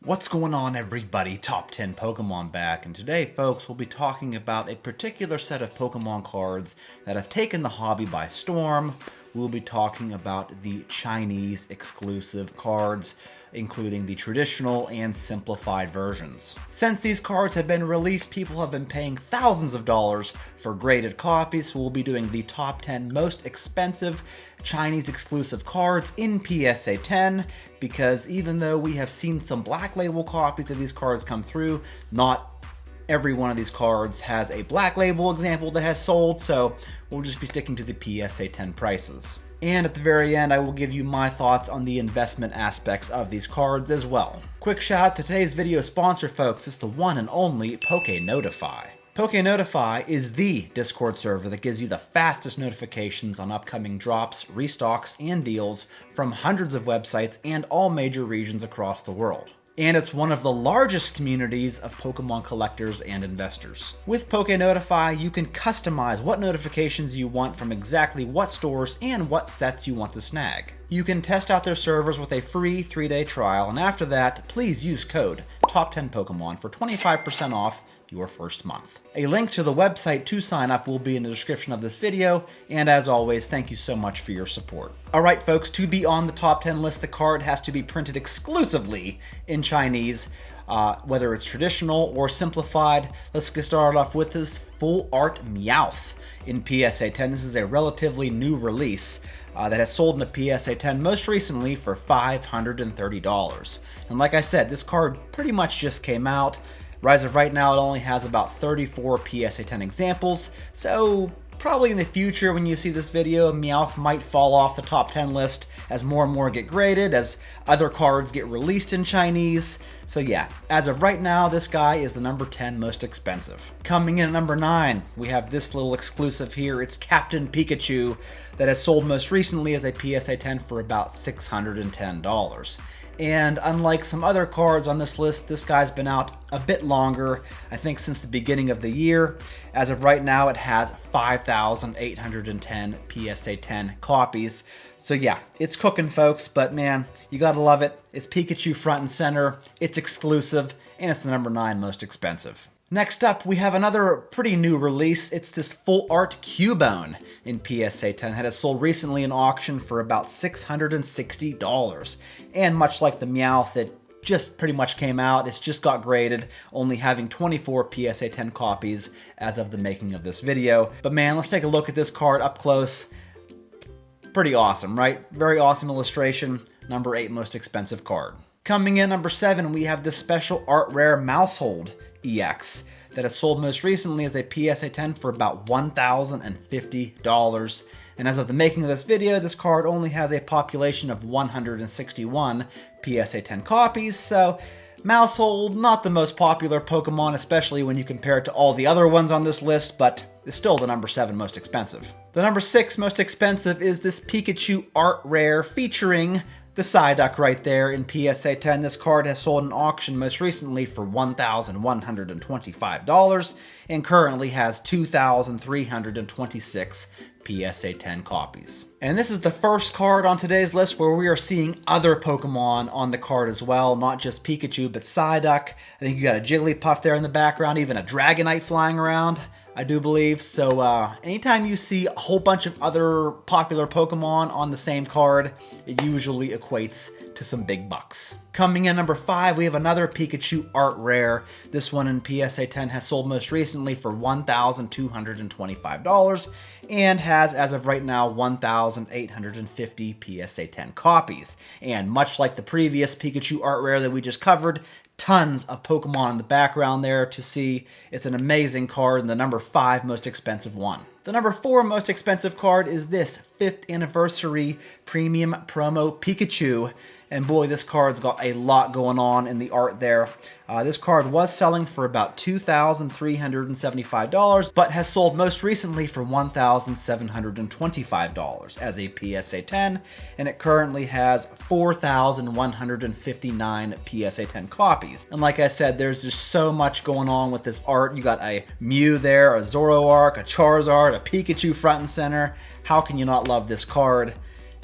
What's going on, everybody? Top 10 Pokemon back, and today, folks, we'll be talking about a particular set of Pokemon cards that have taken the hobby by storm. We'll be talking about the Chinese exclusive cards, including the traditional and simplified versions. Since these cards have been released, people have been paying thousands of dollars for graded copies, so we'll be doing the top 10 most expensive Chinese exclusive cards in PSA 10, because even though we have seen some black label copies of these cards come through, not every one of these cards has a black label example that has sold, so we'll just be sticking to the PSA 10 prices. And at the very end, I will give you my thoughts on the investment aspects of these cards as well. Quick shout out to today's video sponsor, folks. It's the one and only PokeNotify. PokeNotify is the Discord server that gives you the fastest notifications on upcoming drops, restocks, and deals from hundreds of websites and all major regions across the world. And it's one of the largest communities of Pokemon collectors and investors. With PokeNotify, you can customize what notifications you want from exactly what stores and what sets you want to snag. You can test out their servers with a free 3-day trial, and after that, please use code TOP10POKEMON for 25% off your first month. A link to the website to sign up will be in the description of this video, and as always, thank you so much for your support. Alright folks, to be on the top 10 list, the card has to be printed exclusively in Chinese, whether it's traditional or simplified. Let's get started off with this full art Meowth in PSA 10. This is a relatively new release that has sold in the PSA 10 most recently for $530. And like I said, this card pretty much just came out. As of right now, it only has about 34 PSA 10 examples, so probably in the future when you see this video, Meowth might fall off the top 10 list as more and more get graded, as other cards get released in Chinese. So yeah, as of right now, this guy is the number 10 most expensive. Coming in at number 9, we have this little exclusive here. It's Captain Pikachu that has sold most recently as a PSA 10 for about $610. And unlike some other cards on this list, this guy's been out a bit longer, I think since the beginning of the year. As of right now, it has 5,810 PSA 10 copies. So yeah, it's cooking, folks, but man, you gotta love it. It's Pikachu front and center, it's exclusive, and it's the number 9 most expensive. Next up, we have another pretty new release. It's this full art Cubone in PSA 10 that has sold recently in auction for about $660. And much like the Meowth that just pretty much came out, it's just got graded, only having 24 PSA 10 copies as of the making of this video. But man, let's take a look at this card up close. Pretty awesome, right? Very awesome illustration. Number 8 most expensive card. Coming in number 7, we have this special art rare Mousehold EX that has sold most recently as a PSA 10 for about $1,050. And as of the making of this video, this card only has a population of 161 PSA 10 copies, so Mousehold, not the most popular Pokemon, especially when you compare it to all the other ones on this list, but it's still the number 7 most expensive. The number 6 most expensive is this Pikachu art rare featuring the Psyduck right there in PSA 10. This card has sold in auction most recently for $1,125 and currently has 2,326 PSA 10 copies. And this is the first card on today's list where we are seeing other Pokemon on the card as well, not just Pikachu, but Psyduck. I think you got a Jigglypuff there in the background, even a Dragonite flying around, I do believe. So anytime you see a whole bunch of other popular Pokemon on the same card, it usually equates to some big bucks. Coming in number 5, we have another Pikachu art rare. This one in PSA 10 has sold most recently for $1,225 and has, as of right now, 1,850 PSA 10 copies. And much like the previous Pikachu art rare that we just covered, tons of Pokemon in the background there to see. It's an amazing card and the number 5 most expensive one. The number 4 most expensive card is this 5th Anniversary Premium Promo Pikachu. And boy, this card's got a lot going on in the art there. This card was selling for about $2,375, but has sold most recently for $1,725 as a PSA 10, and it currently has 4,159 PSA 10 copies. And like I said, there's just so much going on with this art. You got a Mew there, a Zoroark, a Charizard, a Pikachu front and center. How can you not love this card?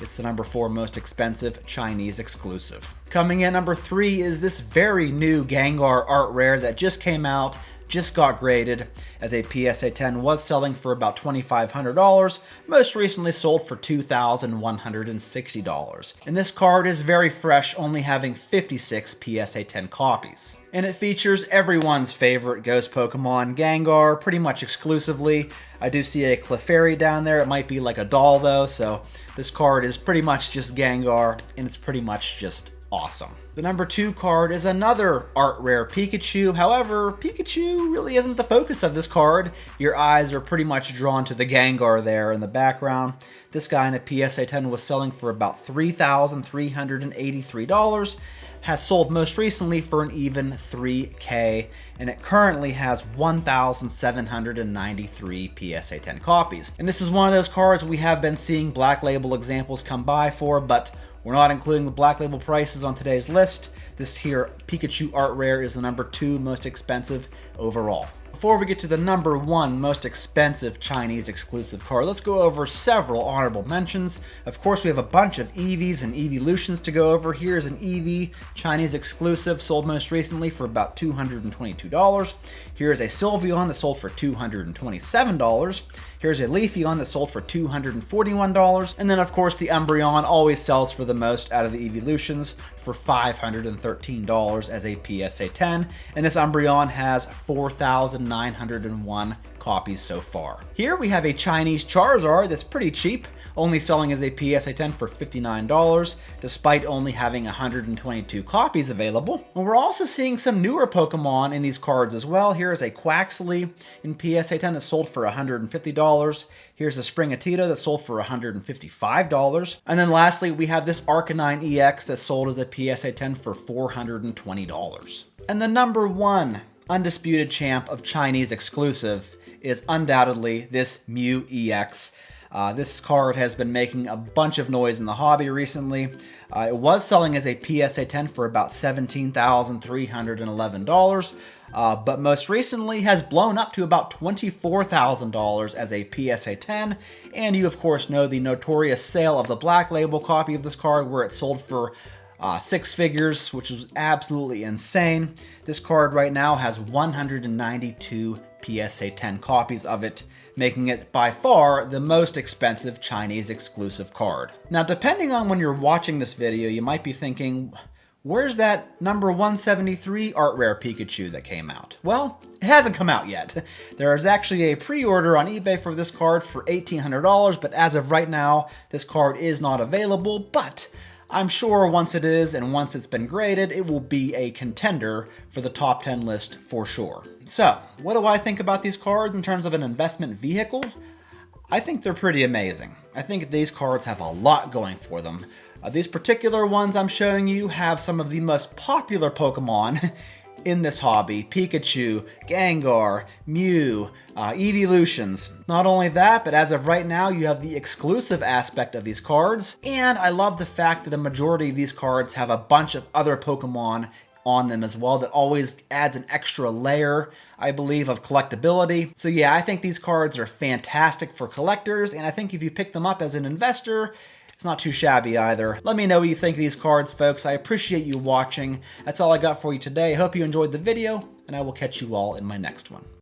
It's the number 4 most expensive Chinese exclusive. Coming in number 3 is this very new Gengar art rare that just came out, just got graded as a PSA 10, was selling for about $2,500, most recently sold for $2,160. And this card is very fresh, only having 56 PSA 10 copies. And it features everyone's favorite ghost Pokemon, Gengar, pretty much exclusively. I do see a Clefairy down there. It might be like a doll though, so this card is pretty much just Gengar, and it's pretty much just awesome. The number 2 card is another art rare Pikachu. However, Pikachu really isn't the focus of this card. Your eyes are pretty much drawn to the Gengar there in the background. This guy in a PSA 10 was selling for about $3,383. Has sold most recently for an even $3K, and it currently has 1,793 PSA 10 copies. And this is one of those cards we have been seeing Black Label examples come by for, but we're not including the Black Label prices on today's list. This here Pikachu art rare is the number 2 most expensive overall. Before we get to the number 1 most expensive Chinese exclusive card, let's go over several honorable mentions. Of course, we have a bunch of Eevees and Eeveelutions to go over. Here's an Eevee Chinese exclusive, sold most recently for about $222. Here's a Sylveon that sold for $227. Here's a Leafeon that sold for $241. And then, of course, the Umbreon always sells for the most out of the Eeveelutions for $513 as a PSA 10. And this Umbreon has 4,901 copies so far. Here we have a Chinese Charizard that's pretty cheap, only selling as a PSA 10 for $59, despite only having 122 copies available. And we're also seeing some newer Pokemon in these cards as well. Here's a Quaxley in PSA 10 that sold for $150. Here's a Sprigatito that sold for $155. And then lastly, we have this Arcanine EX that sold as a PSA 10 for $420. And the number 1 undisputed champ of Chinese exclusive is undoubtedly this Mew EX. This card has been making a bunch of noise in the hobby recently. It was selling as a PSA 10 for about $17,311, but most recently has blown up to about $24,000 as a PSA 10. And you, of course, know the notorious sale of the Black Label copy of this card where it sold for 6 figures, which is absolutely insane. This card right now has 192 PSA 10 copies of it, making it by far the most expensive Chinese exclusive card. Now, depending on when you're watching this video, you might be thinking, where's that number 173 art rare Pikachu that came out? Well, it hasn't come out yet. There is actually a pre-order on eBay for this card for $1,800, but as of right now, this card is not available, but I'm sure once it is, and once it's been graded, it will be a contender for the top 10 list for sure. So, what do I think about these cards in terms of an investment vehicle? I think they're pretty amazing. I think these cards have a lot going for them. These particular ones I'm showing you have some of the most popular Pokemon in this hobby: Pikachu, Gengar, Mew, Eeveelutions. Not only that, but as of right now, you have the exclusive aspect of these cards, and I love the fact that a majority of these cards have a bunch of other Pokemon on them as well. That always adds an extra layer, I believe, of collectability. So yeah, I think these cards are fantastic for collectors, and I think if you pick them up as an investor, it's not too shabby either. Let me know what you think of these cards, folks. I appreciate you watching. That's all I got for you today. I hope you enjoyed the video, and I will catch you all in my next one.